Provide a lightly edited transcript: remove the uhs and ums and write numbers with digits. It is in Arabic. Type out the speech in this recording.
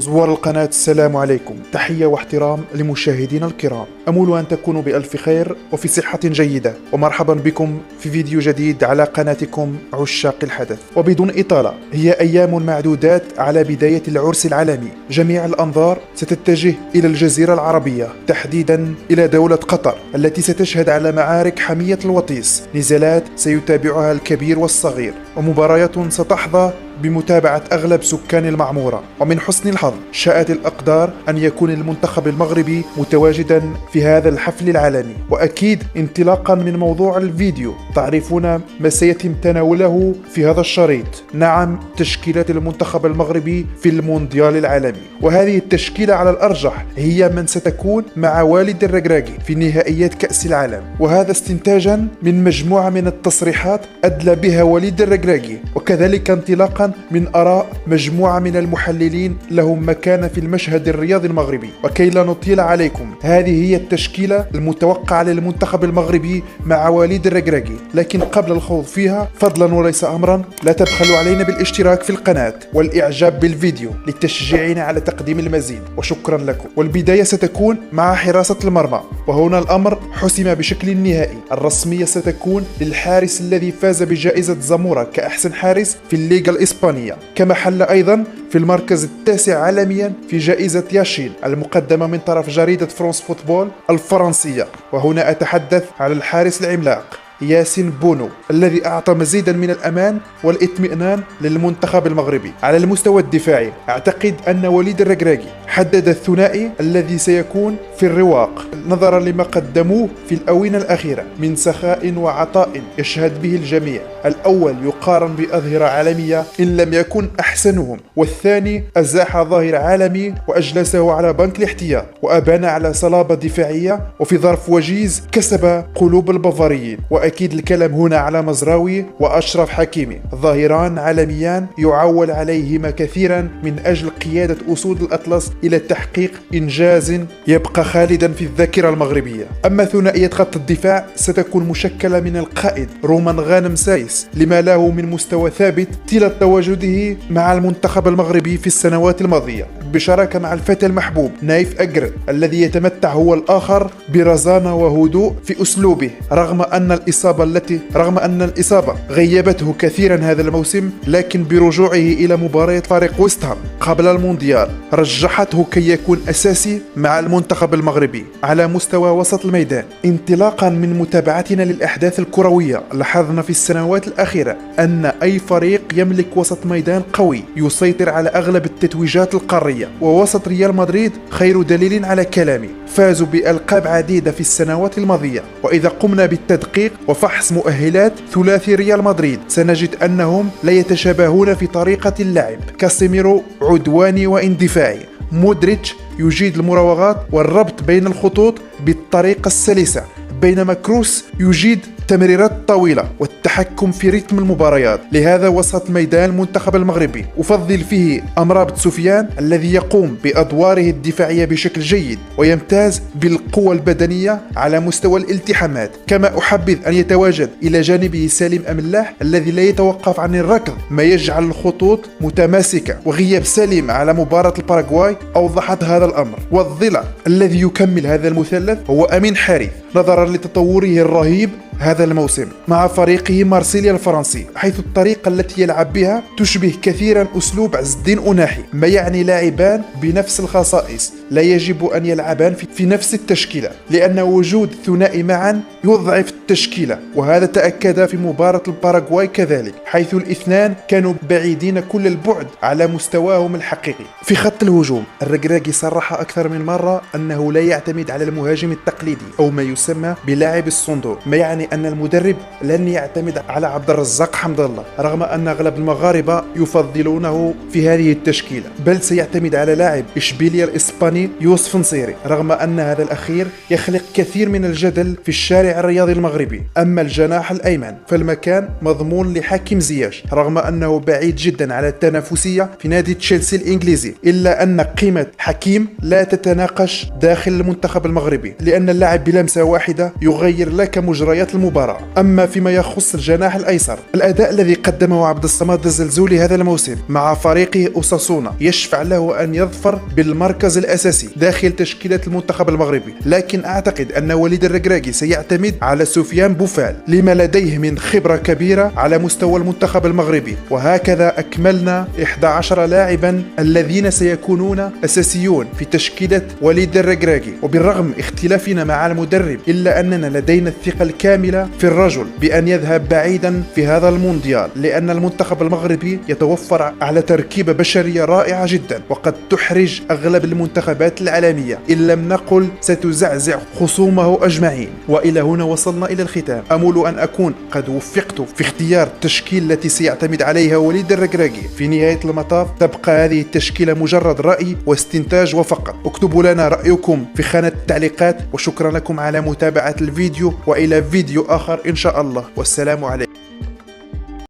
زوار القناة السلام عليكم، تحية واحترام لمشاهدينا الكرام. أمل أن تكونوا بألف خير وفي صحة جيدة، ومرحبا بكم في فيديو جديد على قناتكم عشاق الحدث. وبدون إطالة، هي أيام معدودات على بداية العرس العالمي. جميع الأنظار ستتجه إلى الجزيرة العربية، تحديدا إلى دولة قطر التي ستشهد على معارك حمية الوطيس، نزالات سيتابعها الكبير والصغير، ومباريات ستحظى بمتابعة أغلب سكان المعمورة. ومن حسن الحظ شاءت الأقدار أن يكون المنتخب المغربي متواجدا في هذا الحفل العالمي. وأكيد انطلاقا من موضوع الفيديو تعرفون ما سيتم تناوله في هذا الشريط. نعم، تشكيلة المنتخب المغربي في المونديال العالمي، وهذه التشكيلة على الأرجح هي من ستكون مع والد الركراكي في نهائيات كأس العالم، وهذا استنتاجا من مجموعة من التصريحات أدلى بها والد الركراكي، وكذلك انطلاقا من آراء مجموعة من المحللين لهم مكانة في المشهد الرياضي المغربي. وكي لا نطيل عليكم، هذه هي التشكيلة المتوقعة للمنتخب المغربي مع وليد الركراكي. لكن قبل الخوض فيها، فضلا وليس أمرا، لا تبخلوا علينا بالاشتراك في القناة والإعجاب بالفيديو لتشجيعنا على تقديم المزيد، وشكرا لكم. والبداية ستكون مع حراسة المرمى، وهنا الأمر حسم بشكل نهائي. الرسمية ستكون للحارس الذي فاز بجائزة زامورا كأحسن حارس في الليغا الإسبانية، كما حل أيضا في المركز التاسع عالميا في جائزة ياشين المقدمة من طرف جريدة فرانس فوتبول الفرنسية. وهنا أتحدث على الحارس العملاق ياسين بونو الذي أعطى مزيدا من الأمان والاطمئنان للمنتخب المغربي. على المستوى الدفاعي، أعتقد أن وليد الركراكي حدد الثنائي الذي سيكون في الرواق نظرا لما قدموه في الآونة الأخيرة من سخاء وعطاء يشهد به الجميع. الأول يقارن بأظهرة عالمية إن لم يكن أحسنهم، والثاني أزاح ظاهر عالمي وأجلسه على بنك الاحتياط، وأبان على صلابة دفاعية، وفي ظرف وجيز كسب قلوب البافاريين. وأكيد الكلام هنا على مزراوي وأشرف حكيمي، ظاهران عالميان يعول عليهما كثيرا من أجل قيادة أسود الأطلس إلى تحقيق إنجاز يبقى خالدا في الذاكرة المغربية. أما ثنائية خط الدفاع ستكون مشكلة من القائد رومان غانم سايس، لما له من مستوى ثابت طيلة تواجده مع المنتخب المغربي في السنوات الماضية، بشراكة مع الفتى المحبوب نايف أجرد الذي يتمتع هو الآخر برزانة وهدوء في أسلوبه. رغم أن الإصابة غيبته كثيرا هذا الموسم، لكن برجوعه إلى مباراة فريق ويستهام قبل المونديال رجحته كي يكون أساسي مع المنتخب المغربي على مستوى وسط الميدان. انطلاقا من متابعتنا للأحداث الكروية، لاحظنا في السنوات الأخيرة أن أي فريق يملك وسط ميدان قوي يسيطر على أغلب التتويجات القارية، ووسط ريال مدريد خير دليل على كلامي. فازوا بألقاب عديدة في السنوات الماضية، وإذا قمنا بالتدقيق وفحص مؤهلات ثلاثي ريال مدريد سنجد أنهم لا يتشابهون في طريقة اللعب. كاسيميرو عدواني واندفاعي، مودريتش يجيد المراوغات والربط بين الخطوط بالطريقة السلسة، بينما كروس يجيد التمريرات الطويلة والتحكم في رتم المباريات. لهذا وسط ميدان المنتخب المغربي أفضل فيه أمرابط سفيان الذي يقوم بأدواره الدفاعية بشكل جيد ويمتاز بالقوة البدنية على مستوى الالتحامات. كما أحبذ أن يتواجد إلى جانبه سالم أملاح الذي لا يتوقف عن الركض، ما يجعل الخطوط متماسكة. وغياب سالم على مباراة الباراغواي أوضحت هذا الأمر. والضلع الذي يكمل هذا المثلث هو أمين حارث، نظرا لتطوره الرهيب هذا الموسم مع فريقه مارسيليا الفرنسي، حيث الطريقة التي يلعب بها تشبه كثيرا أسلوب عز الدين أناحي، ما يعني لاعبان بنفس الخصائص لا يجب أن يلعبان في نفس التشكيلة، لأن وجود ثنائي معا يضعف التشكيلة. وهذا تأكد في مباراة الباراغواي كذلك، حيث الاثنان كانوا بعيدين كل البعد على مستواهم الحقيقي. في خط الهجوم، الركراكي صرح أكثر من مرة أنه لا يعتمد على المهاجم التقليدي أو ما يسمى بلاعب الصندوق، ما يعني أن المدرب لن يعتمد على عبد الرزاق حمد الله، رغم أن أغلب المغاربة يفضلونه في هذه التشكيلة، بل سيعتمد على لاعب إشبيليا الإسباني يوسف نصيري، رغم أن هذا الأخير يخلق كثير من الجدل في الشارع الرياضي المغربي. أما الجناح الأيمن فالمكان مضمون لحكيم زياش، رغم أنه بعيد جدا على التنافسية في نادي تشيلسي الإنجليزي، إلا أن قيمة حكيم لا تتناقش داخل المنتخب المغربي، لأن اللاعب بلمسة واحدة يغير لك مجريات المباراة. المباراة. أما فيما يخص الجناح الأيسر، الأداء الذي قدمه عبد الصمد الزلزولي هذا الموسم مع فريقه أوساسونا يشفع له أن يظفر بالمركز الأساسي داخل تشكيلة المنتخب المغربي، لكن أعتقد أن وليد الركراكي سيعتمد على سفيان بوفال لما لديه من خبرة كبيرة على مستوى المنتخب المغربي. وهكذا أكملنا 11 لاعبا الذين سيكونون أساسيون في تشكيلة وليد الركراكي. وبالرغم اختلافنا مع المدرب إلا أننا لدينا الثقة الكاملة في الرجل بأن يذهب بعيدا في هذا المونديال، لأن المنتخب المغربي يتوفر على تركيبة بشرية رائعة جدا وقد تحرج أغلب المنتخبات العالمية، إن لم نقل ستزعزع خصومه أجمعين. وإلى هنا وصلنا إلى الختام. أمل أن أكون قد وفقت في اختيار التشكيل التي سيعتمد عليها وليد الركراكي. في نهاية المطاف تبقى هذه التشكيلة مجرد رأي واستنتاج وفقط. اكتبوا لنا رأيكم في خانة التعليقات، وشكرا لكم على متابعة الفيديو، وإلى فيديو آخر إن شاء الله، والسلام عليكم.